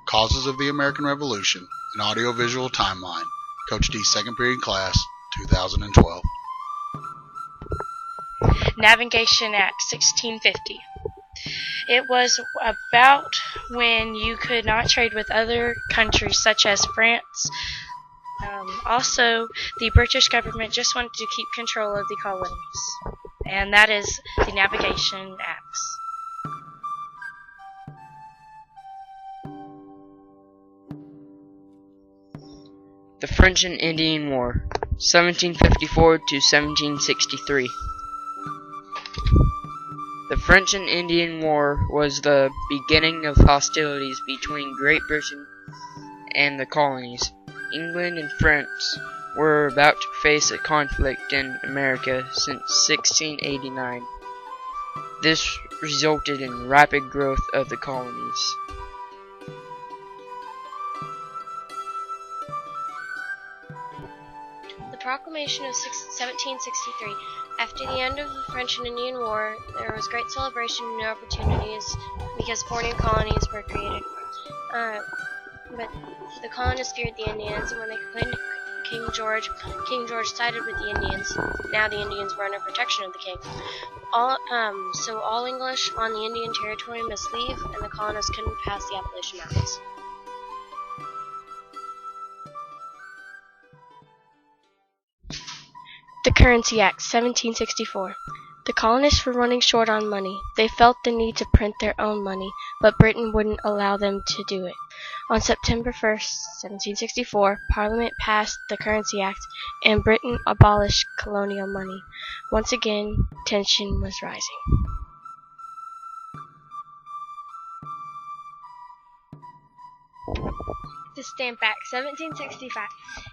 Causes of the American Revolution, an audiovisual timeline. Coach D's second period class, 2012. Navigation Act 1650. It was about when you could not trade with other countries such as France. Also, the British government just wanted to keep control of the colonies, and that is the Navigation Acts. The French and Indian War, 1754 to 1763. The French and Indian War was the beginning of hostilities between Great Britain and the colonies. England and France were about to face a conflict in America since 1689. This resulted in rapid growth of the colonies. The Proclamation of 1763. After the end of the French and Indian War, there was great celebration and new opportunities because 4 new colonies were created. But the colonists feared the Indians, and when they complained to King George sided with the Indians. Now the Indians were under protection of the king. So all English on the Indian territory must leave, and the colonists couldn't pass the Appalachian Mountains. The Currency Act, 1764. The colonists were running short on money. They felt the need to print their own money, but Britain wouldn't allow them to do it. On September 1st, 1764, Parliament passed the Currency Act, and Britain abolished colonial money. Once again, tension was rising. The Stamp Act, 1765.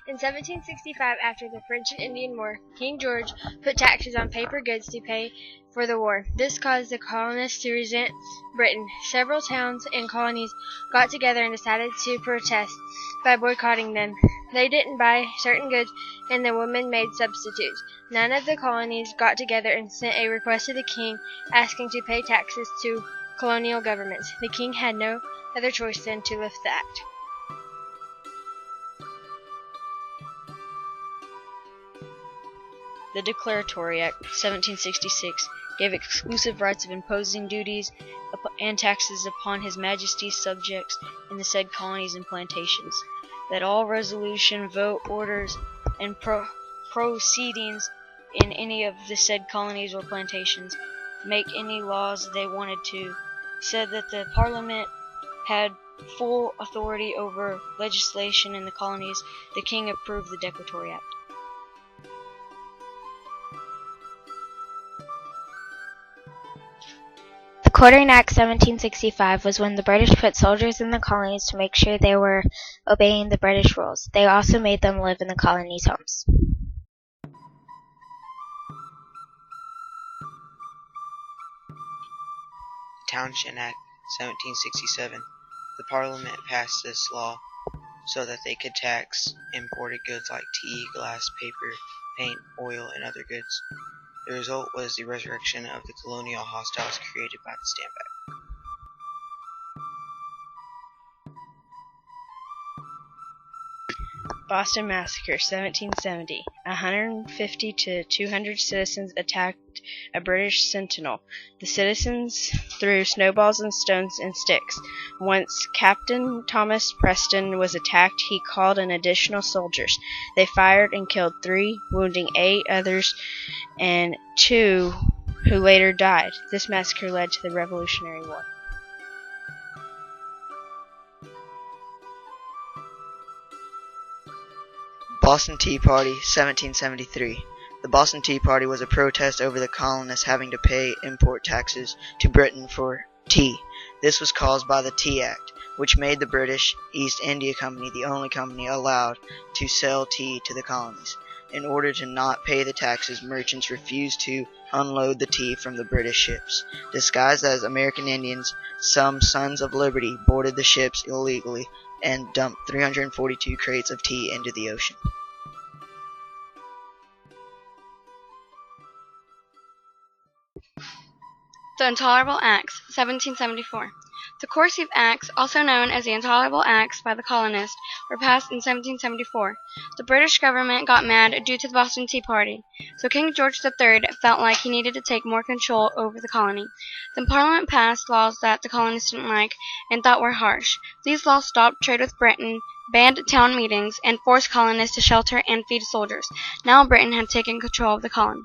In 1765, after the French and Indian War, King George put taxes on paper goods to pay for the war. This caused the colonists to resent Britain. Several towns and colonies got together and decided to protest by boycotting them. They didn't buy certain goods, and the women made substitutes. None of the colonies got together and sent a request to the king asking to pay taxes to colonial governments. The king had no other choice than to lift the act. The Declaratory Act, 1766, gave exclusive rights of imposing duties and taxes upon His Majesty's subjects in the said colonies and plantations, that all resolution, vote, orders, and proceedings in any of the said colonies or plantations make any laws they wanted to, said that the Parliament had full authority over legislation in the colonies. The King approved the Declaratory Act. The Quartering Act 1765 was when the British put soldiers in the colonies to make sure they were obeying the British rules. They also made them live in the colonies' homes. Townshend Act, 1767. The Parliament passed this law so that they could tax imported goods like tea, glass, paper, paint, oil, and other goods. The result was the resurrection of the colonial hostiles created by the Stamp Act. Boston Massacre, 1770. 150 to 200 citizens attacked a British sentinel. The citizens threw snowballs and stones and sticks. Once Captain Thomas Preston was attacked, he called in additional soldiers. They fired and killed 3, wounding 8 others and 2 who later died. This massacre led to the Revolutionary War. Boston Tea Party, 1773. The Boston Tea Party was a protest over the colonists having to pay import taxes to Britain for tea. This was caused by the Tea Act, which made the British East India Company the only company allowed to sell tea to the colonies. In order to not pay the taxes, merchants refused to unload the tea from the British ships. Disguised as American Indians, some Sons of Liberty boarded the ships illegally and dumped 342 crates of tea into the ocean. The Intolerable Acts, 1774. The coercive acts, also known as the Intolerable Acts by the colonists, were passed in 1774. The British government got mad due to the Boston Tea Party, so King George III felt like he needed to take more control over the colony. Then Parliament passed laws that the colonists didn't like and thought were harsh. These laws stopped trade with Britain, banned town meetings, and forced colonists to shelter and feed soldiers. Now Britain had taken control of the colony.